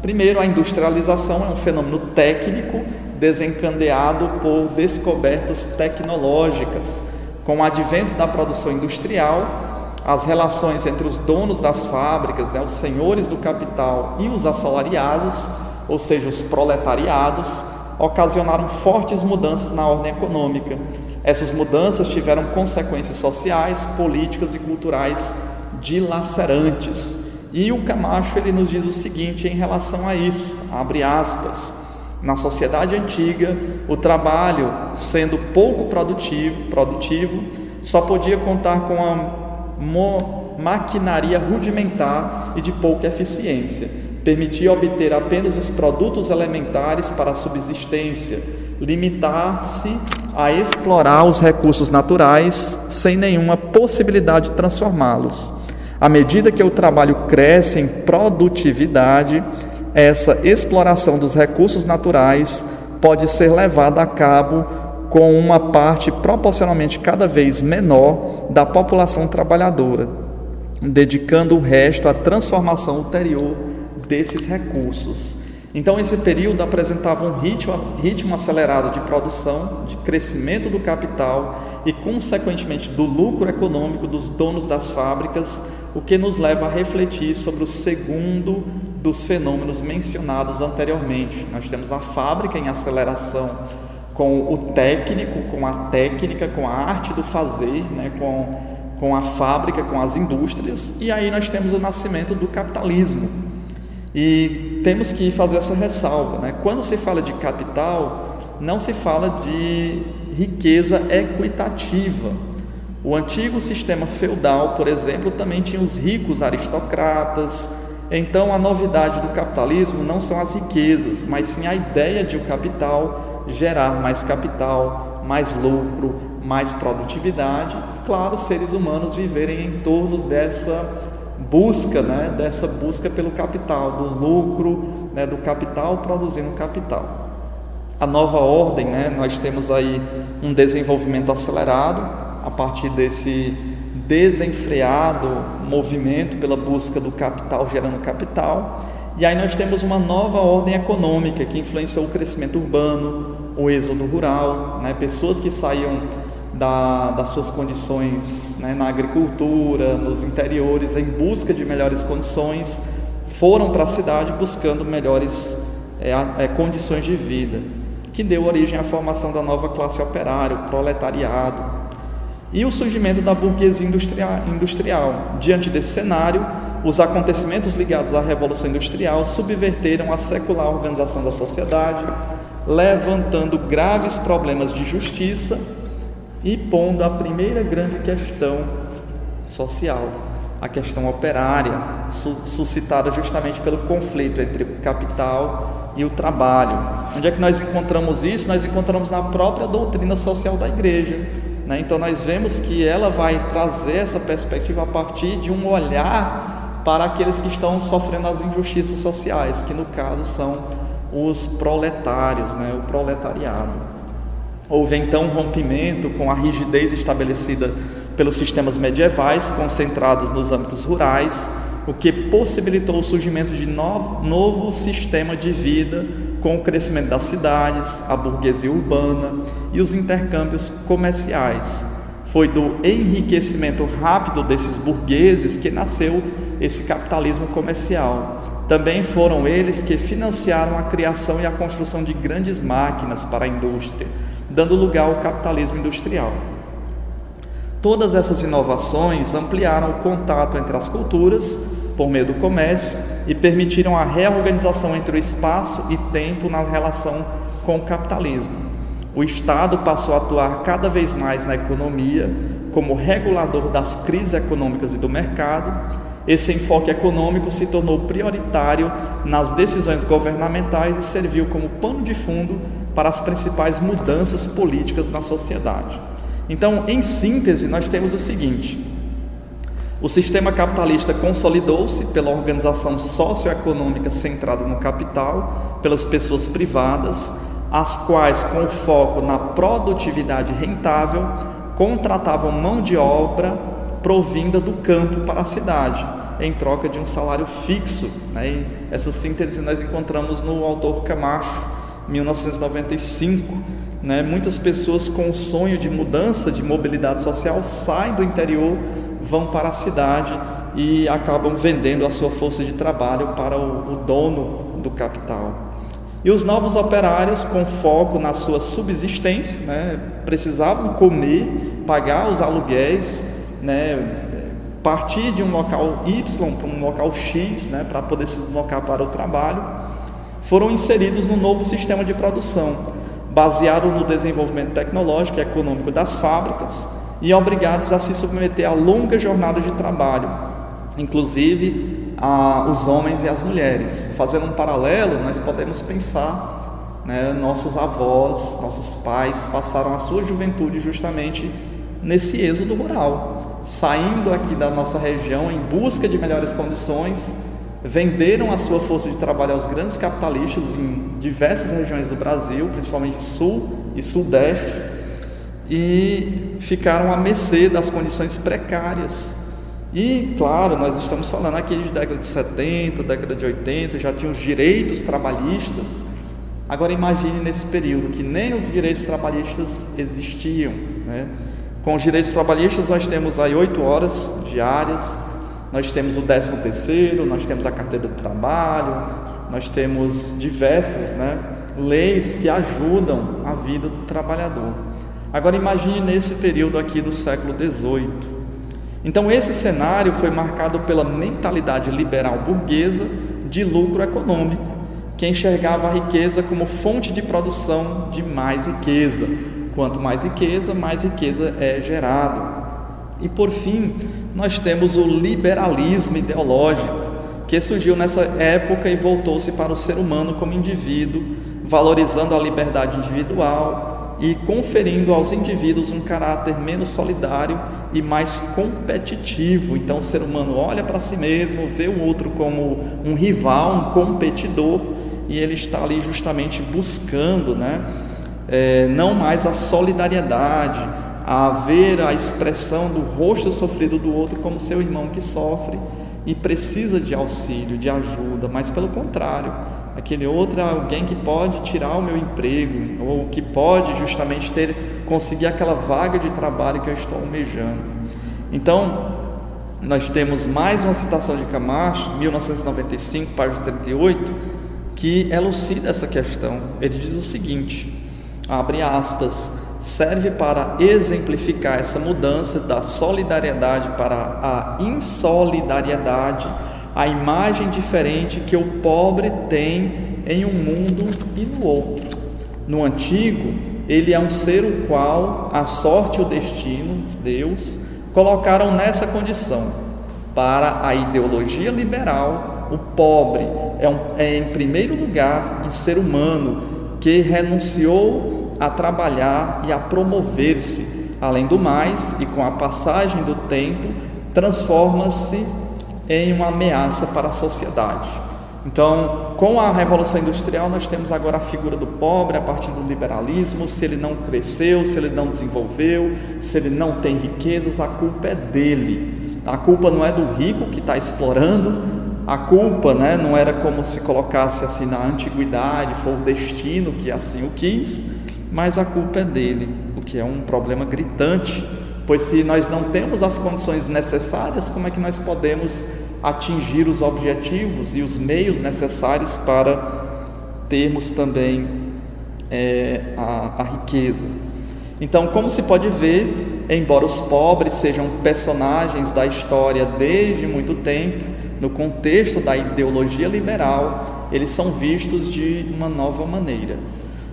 Speaker 1: Primeiro, a industrialização é um fenômeno técnico desencadeado por descobertas tecnológicas. Com o advento da produção industrial, as relações entre os donos das fábricas, os senhores do capital e os assalariados, ou seja, os proletariados, ocasionaram fortes mudanças na ordem econômica. Essas mudanças tiveram consequências sociais, políticas e culturais dilacerantes. E o Camacho ele nos diz o seguinte em relação a isso, abre aspas, na sociedade antiga, o trabalho, sendo pouco produtivo, só podia contar com a maquinaria rudimentar e de pouca eficiência. Permitia obter apenas os produtos elementares para a subsistência, limitar-se a explorar os recursos naturais sem nenhuma possibilidade de transformá-los. À medida que o trabalho cresce em produtividade, essa exploração dos recursos naturais pode ser levada a cabo com uma parte proporcionalmente cada vez menor da população trabalhadora, dedicando o resto à transformação ulterior desses recursos. Então esse período apresentava um ritmo acelerado de produção, de crescimento do capital e consequentemente do lucro econômico dos donos das fábricas, o que nos leva a refletir sobre o segundo dos fenômenos mencionados anteriormente. Nós temos a fábrica em aceleração com o técnico, com a técnica, com a arte do fazer, com a fábrica, com as indústrias, e aí nós temos o nascimento do capitalismo. E temos que fazer essa ressalva, Quando se fala de capital, não se fala de riqueza equitativa. O antigo sistema feudal, por exemplo, também tinha os ricos aristocratas. Então a novidade do capitalismo não são as riquezas, mas sim a ideia de o capital gerar mais capital, mais lucro, mais produtividade. E, claro, os seres humanos viverem em torno dessa busca pelo capital, do lucro, do capital produzindo capital. A nova ordem, nós temos aí um desenvolvimento acelerado a partir desse desenfreado movimento pela busca do capital gerando capital, e aí nós temos uma nova ordem econômica que influenciou o crescimento urbano, o êxodo rural, pessoas que saíam das suas condições na agricultura, nos interiores, em busca de melhores condições, foram para a cidade buscando melhores condições de vida, que deu origem à formação da nova classe operária, o proletariado, e o surgimento da burguesia industrial. Diante desse cenário, os acontecimentos ligados à Revolução Industrial subverteram a secular organização da sociedade, levantando graves problemas de justiça e pondo a primeira grande questão social, a questão operária, suscitada justamente pelo conflito entre o capital e o trabalho. Onde é que nós encontramos isso? Nós encontramos na própria doutrina social da Igreja. Então nós vemos que ela vai trazer essa perspectiva a partir de um olhar para aqueles que estão sofrendo as injustiças sociais, que no caso são os proletários, o proletariado. Houve então um rompimento com a rigidez estabelecida pelos sistemas medievais concentrados nos âmbitos rurais, o que possibilitou o surgimento de novo sistema de vida com o crescimento das cidades, a burguesia urbana e os intercâmbios comerciais. Foi do enriquecimento rápido desses burgueses que nasceu esse capitalismo comercial. Também foram eles que financiaram a criação e a construção de grandes máquinas para a indústria, dando lugar ao capitalismo industrial. Todas essas inovações ampliaram o contato entre as culturas por meio do comércio e permitiram a reorganização entre o espaço e tempo na relação com o capitalismo. O Estado passou a atuar cada vez mais na economia como regulador das crises econômicas e do mercado. Esse enfoque econômico se tornou prioritário nas decisões governamentais e serviu como pano de fundo para as principais mudanças políticas na sociedade. Então, em síntese, nós temos o seguinte: O sistema capitalista consolidou-se pela organização socioeconômica centrada no capital, pelas pessoas privadas, as quais, com foco na produtividade rentável, contratavam mão de obra provinda do campo para a cidade, em troca de um salário fixo, né? E essa síntese nós encontramos no autor Camacho, 1995. Né? Muitas pessoas com o sonho de mudança, de mobilidade social, saem do interior, vão para a cidade e acabam vendendo a sua força de trabalho para o dono do capital. E os novos operários, com foco na sua subsistência, né, precisavam comer, pagar os aluguéis, né, partir de um local Y para um local X, né, para poder se deslocar para o trabalho, foram inseridos no novo sistema de produção, baseado no desenvolvimento tecnológico e econômico das fábricas e obrigados a se submeter a longas jornadas de trabalho, inclusive os homens e as mulheres. Fazendo um paralelo, nós podemos pensar, né, nossos avós, nossos pais passaram a sua juventude justamente nesse êxodo rural, saindo aqui da nossa região em busca de melhores condições, venderam a sua força de trabalho aos grandes capitalistas em diversas regiões do Brasil, principalmente sul e sudeste, e ficaram à mercê das condições precárias. E, claro, nós estamos falando aqui de década de 70, década de 80, já tinha os direitos trabalhistas. Agora imagine nesse período que nem os direitos trabalhistas existiam, né? Com os direitos trabalhistas nós temos aí 8 horas diárias, nós temos o 13º, nós temos a carteira de trabalho, nós temos diversas, né, leis que ajudam a vida do trabalhador. Agora imagine nesse período aqui do século XVIII. Então esse cenário foi marcado pela mentalidade liberal burguesa de lucro econômico, que enxergava a riqueza como fonte de produção de mais riqueza. Quanto mais riqueza é gerado. E por fim, nós temos o liberalismo ideológico, que surgiu nessa época e voltou-se para o ser humano como indivíduo, valorizando a liberdade individual e conferindo aos indivíduos um caráter menos solidário e mais competitivo. Então o ser humano olha para si mesmo, vê o outro como um rival, um competidor, e ele está ali justamente buscando, né, não mais a solidariedade, a ver a expressão do rosto sofrido do outro como seu irmão que sofre e precisa de auxílio, de ajuda, mas pelo contrário, aquele outro é alguém que pode tirar o meu emprego, ou que pode justamente conseguir aquela vaga de trabalho que eu estou almejando. Então, nós temos mais uma citação de Camacho, 1995, página 38, que elucida essa questão. Ele diz o seguinte, abre aspas, serve para exemplificar essa mudança da solidariedade para a insolidariedade, a imagem diferente que o pobre tem em um mundo e no outro. No antigo, ele é um ser o qual a sorte e o destino, Deus, colocaram nessa condição. Para a ideologia liberal, o pobre é em primeiro lugar um ser humano que renunciou a trabalhar e a promover-se. Além do mais, e com a passagem do tempo, transforma-se em uma ameaça para a sociedade. Então, com a Revolução Industrial, nós temos agora a figura do pobre a partir do liberalismo. Se ele não cresceu, se ele não desenvolveu, se ele não tem riquezas, a culpa é dele. A culpa não é do rico que está explorando, a culpa, né, não era como se colocasse assim na antiguidade, foi o destino que assim o quis, mas a culpa é dele, o que é um problema gritante, pois se nós não temos as condições necessárias, como é que nós podemos atingir os objetivos e os meios necessários para termos também a riqueza? Então, como se pode ver, embora os pobres sejam personagens da história desde muito tempo, no contexto da ideologia liberal, eles são vistos de uma nova maneira.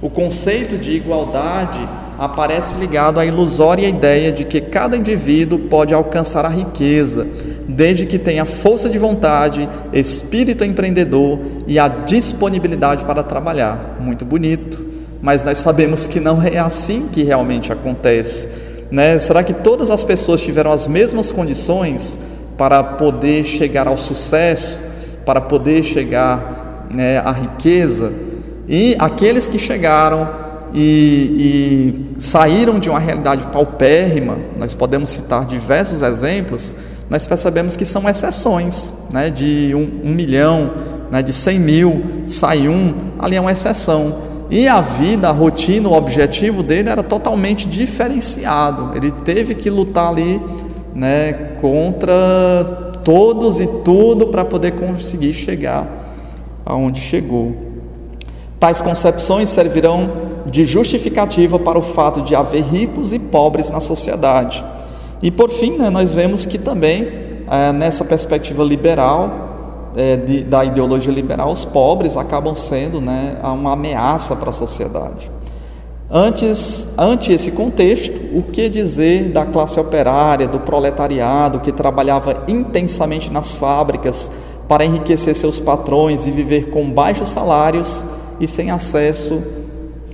Speaker 1: O conceito de igualdade aparece ligado à ilusória ideia de que cada indivíduo pode alcançar a riqueza, desde que tenha força de vontade, espírito empreendedor e a disponibilidade para trabalhar. Muito bonito, mas nós sabemos que não é assim que realmente acontece, né? Será que todas as pessoas tiveram as mesmas condições para poder chegar ao sucesso, para poder chegar, né, à riqueza. E aqueles que chegaram e saíram de uma realidade paupérrima, nós podemos citar diversos exemplos, nós percebemos que são exceções, né? De 1 milhão, né? De 100 mil, sai ali é uma exceção. E a vida, a rotina, o objetivo dele era totalmente diferenciado. Ele teve que lutar ali, né, contra todos e tudo para poder conseguir chegar aonde chegou. Tais concepções servirão de justificativa para o fato de haver ricos e pobres na sociedade. E por fim, né, nós vemos que também nessa perspectiva liberal, da ideologia liberal, os pobres acabam sendo, né, uma ameaça para a sociedade. Ante esse contexto, o que dizer da classe operária, do proletariado que trabalhava intensamente nas fábricas para enriquecer seus patrões e viver com baixos salários e sem acesso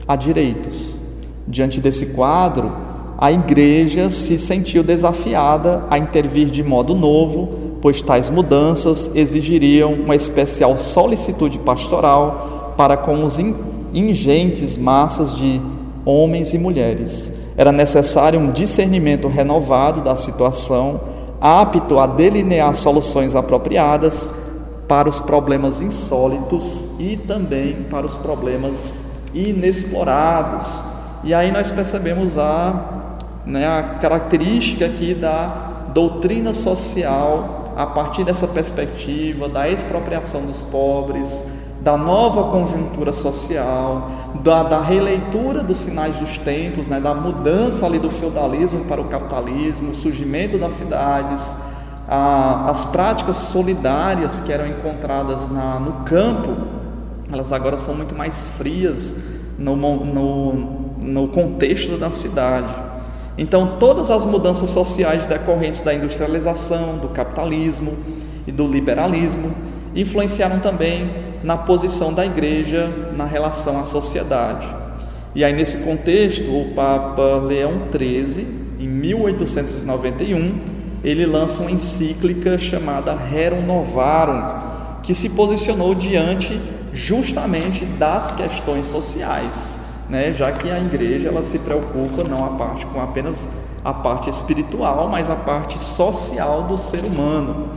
Speaker 1: a direitos? Diante desse quadro, a igreja se sentiu desafiada a intervir de modo novo, pois tais mudanças exigiriam uma especial solicitude pastoral para com os ingentes massas de homens e mulheres. Era necessário um discernimento renovado da situação, apto a delinear soluções apropriadas para os problemas insólitos e também para os problemas inexplorados. E aí nós percebemos a característica aqui da doutrina social, a partir dessa perspectiva da expropriação dos pobres, da nova conjuntura social, da releitura dos sinais dos tempos, né, da mudança ali do feudalismo para o capitalismo, o surgimento das cidades, as práticas solidárias que eram encontradas no campo, elas agora são muito mais frias no contexto da cidade. Então, todas as mudanças sociais decorrentes da industrialização, do capitalismo e do liberalismo influenciaram também na posição da igreja na relação à sociedade. E aí, nesse contexto, o Papa Leão XIII, em 1891, ele lança uma encíclica chamada Rerum Novarum, que se posicionou diante justamente das questões sociais, né? Já que a igreja ela se preocupa não com apenas a parte espiritual, mas a parte social do ser humano.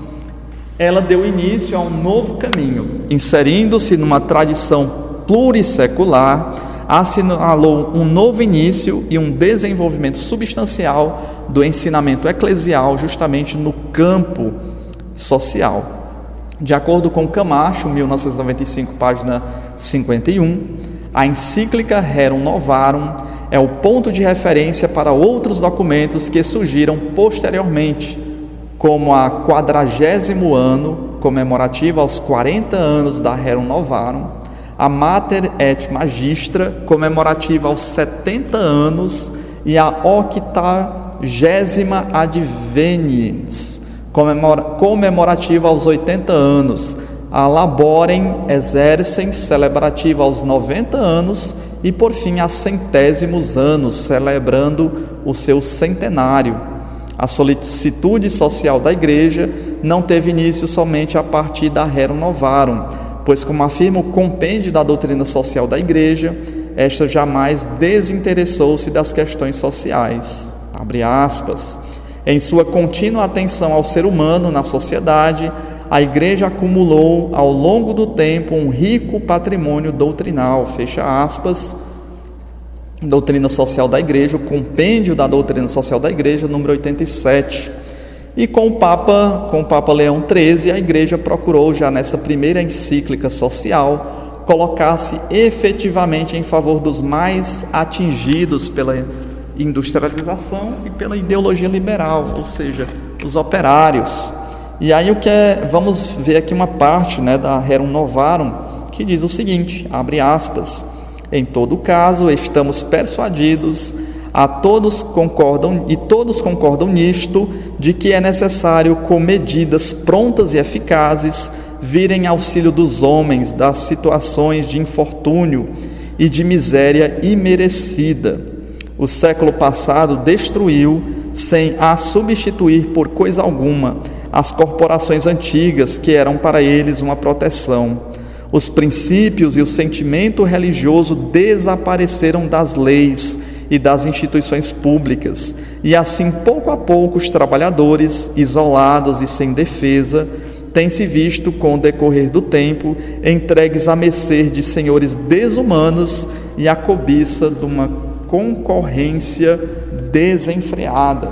Speaker 1: Ela deu início a um novo caminho, inserindo-se numa tradição plurissecular, assinalou um novo início e um desenvolvimento substancial do ensinamento eclesial justamente no campo social. De acordo com Camacho, 1995, página 51, a encíclica Rerum Novarum é o ponto de referência para outros documentos que surgiram posteriormente, como a 40º ano comemorativo aos 40 anos da Rerum Novarum, a Mater et Magistra comemorativa aos 70 anos e a 80ª Adveniens comemorativa aos 80 anos, a Laborem Exercens celebrativa aos 90 anos e por fim a Centésimos anos celebrando o seu centenário. A solicitude social da igreja não teve início somente a partir da Rerum Novarum, pois, como afirma o compêndio da doutrina social da igreja, esta jamais desinteressou-se das questões sociais. Abre aspas. Em sua contínua atenção ao ser humano na sociedade, a igreja acumulou ao longo do tempo um rico patrimônio doutrinal. Fecha aspas. Doutrina Social da Igreja, o compêndio da Doutrina Social da Igreja, número 87. E com o Papa Leão XIII, a Igreja procurou, já nessa primeira encíclica social, colocar-se efetivamente em favor dos mais atingidos pela industrialização e pela ideologia liberal, ou seja, os operários. E aí vamos ver aqui uma parte, né, da Rerum Novarum, que diz o seguinte, abre aspas: em todo caso, estamos persuadidos, todos concordam nisto, de que é necessário, com medidas prontas e eficazes, vir em auxílio dos homens das situações de infortúnio e de miséria imerecida. O século passado destruiu, sem a substituir por coisa alguma, as corporações antigas, que eram para eles uma proteção. Os princípios e o sentimento religioso desapareceram das leis e das instituições públicas, e assim, pouco a pouco, os trabalhadores, isolados e sem defesa, têm se visto, com o decorrer do tempo, entregues à mercê de senhores desumanos e à cobiça de uma concorrência desenfreada.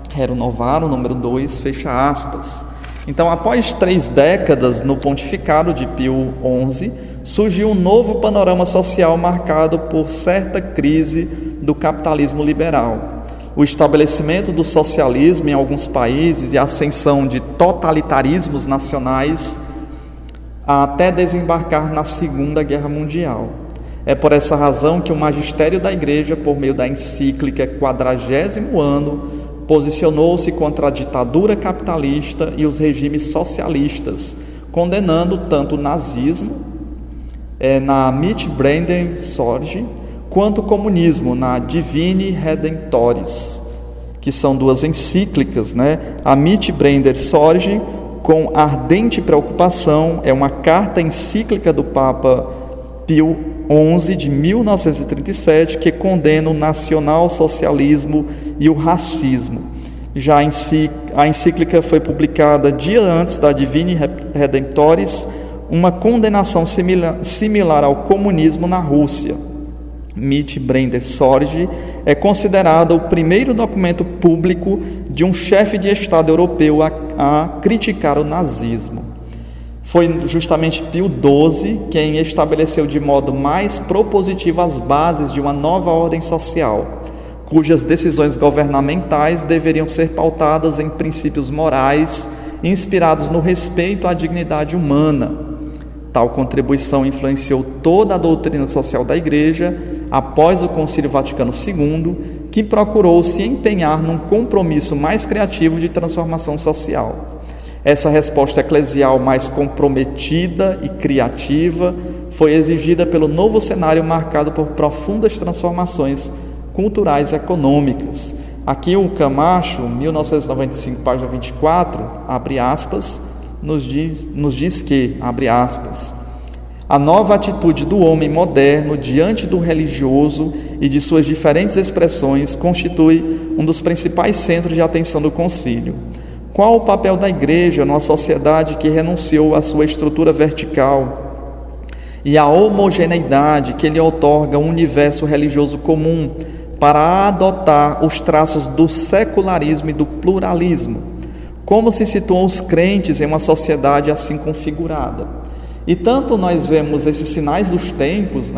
Speaker 1: Rerum Novarum, número 2, fecha aspas. Então, após 3 décadas no pontificado de Pio XI, surgiu um novo panorama social marcado por certa crise do capitalismo liberal. O estabelecimento do socialismo em alguns países e a ascensão de totalitarismos nacionais até desembarcar na Segunda Guerra Mundial. É por essa razão que o magistério da Igreja, por meio da encíclica 40º ano, posicionou-se contra a ditadura capitalista e os regimes socialistas, condenando tanto o nazismo, na Mitbrennen Sorge, quanto o comunismo, na Divini Redemptoris, que são 2 encíclicas, A Mitbrennen Sorge, com ardente preocupação, é uma carta encíclica do Papa Pio XI, de 1937, que condena o nacional-socialismo e o racismo. Já a encíclica foi publicada dia antes da Divini Redemptoris, uma condenação similar ao comunismo na Rússia. Mitbrennen Sorge é considerado o primeiro documento público de um chefe de Estado europeu a criticar o nazismo. Foi justamente Pio XII quem estabeleceu de modo mais propositivo as bases de uma nova ordem social, cujas decisões governamentais deveriam ser pautadas em princípios morais inspirados no respeito à dignidade humana. Tal contribuição influenciou toda a doutrina social da Igreja após o Concílio Vaticano II, que procurou se empenhar num compromisso mais criativo de transformação social. Essa resposta eclesial mais comprometida e criativa foi exigida pelo novo cenário marcado por profundas transformações culturais e econômicas. Aqui o Camacho, 1995, página 24, abre aspas, nos diz que, abre aspas, a nova atitude do homem moderno diante do religioso e de suas diferentes expressões constitui um dos principais centros de atenção do concílio. Qual o papel da Igreja numa sociedade que renunciou à sua estrutura vertical e à homogeneidade que lhe outorga um universo religioso comum para adotar os traços do secularismo e do pluralismo? Como se situam os crentes em uma sociedade assim configurada? E tanto nós vemos esses sinais dos tempos,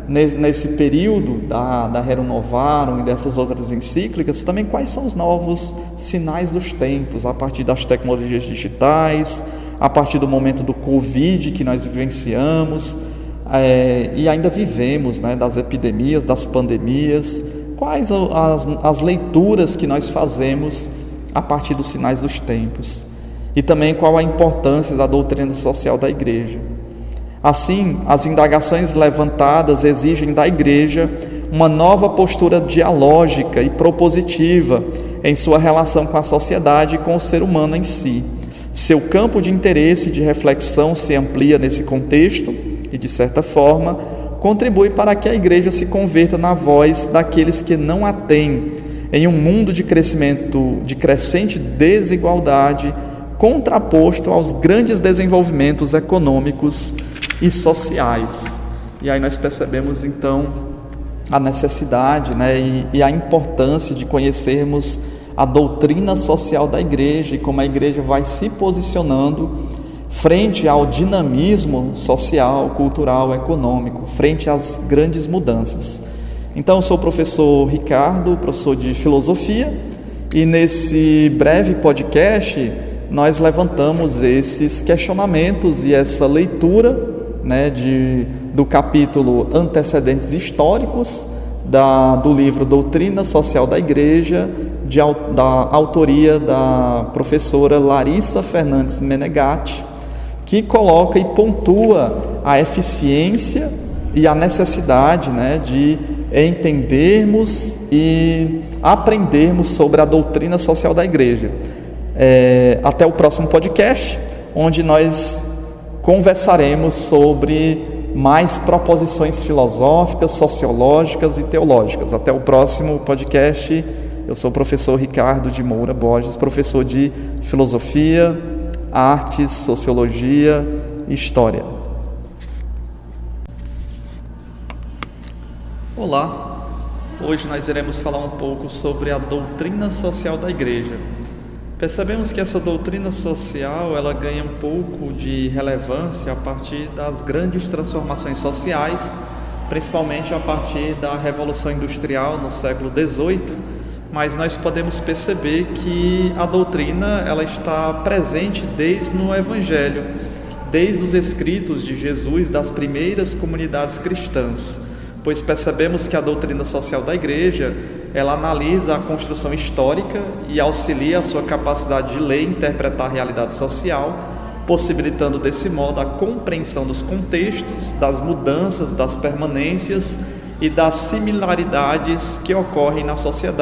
Speaker 1: nesse período da Rerum Novarum e dessas outras encíclicas, também quais são os novos sinais dos tempos, a partir das tecnologias digitais, a partir do momento do Covid que nós vivenciamos, e ainda vivemos, das epidemias, das pandemias. Quais as leituras que nós fazemos a partir dos sinais dos tempos? E também qual a importância da doutrina social da Igreja. Assim, as indagações levantadas exigem da Igreja uma nova postura dialógica e propositiva em sua relação com a sociedade e com o ser humano em si. Seu campo de interesse e de reflexão se amplia nesse contexto e, de certa forma, contribui para que a Igreja se converta na voz daqueles que não a têm, em um mundo de crescente desigualdade, contraposto aos grandes desenvolvimentos econômicos e sociais. E aí nós percebemos então a necessidade, e a importância de conhecermos a doutrina social da Igreja e como a Igreja vai se posicionando frente ao dinamismo social, cultural, econômico, frente às grandes mudanças. Então, eu sou o professor Ricardo, professor de filosofia, e nesse breve podcast nós levantamos esses questionamentos e essa leitura, do capítulo Antecedentes Históricos, do livro Doutrina Social da Igreja, da autoria da professora Larissa Fernandes Menegatti, que coloca e pontua a eficiência e a necessidade de entendermos e aprendermos sobre a doutrina social da Igreja. Até o próximo podcast, onde nós conversaremos sobre mais proposições filosóficas, sociológicas e teológicas. Até o próximo podcast. Eu sou o professor Ricardo de Moura Borges, professor de Filosofia, Artes, Sociologia e História. Olá, hoje nós iremos falar um pouco sobre a doutrina social da Igreja. Percebemos que essa doutrina social ela ganha um pouco de relevância a partir das grandes transformações sociais, principalmente a partir da Revolução Industrial no século XVIII, mas nós podemos perceber que a doutrina ela está presente desde o Evangelho, desde os escritos de Jesus das primeiras comunidades cristãs, pois percebemos que a doutrina social da Igreja ela analisa a construção histórica e auxilia a sua capacidade de ler e interpretar a realidade social, possibilitando desse modo a compreensão dos contextos, das mudanças, das permanências e das similaridades que ocorrem na sociedade.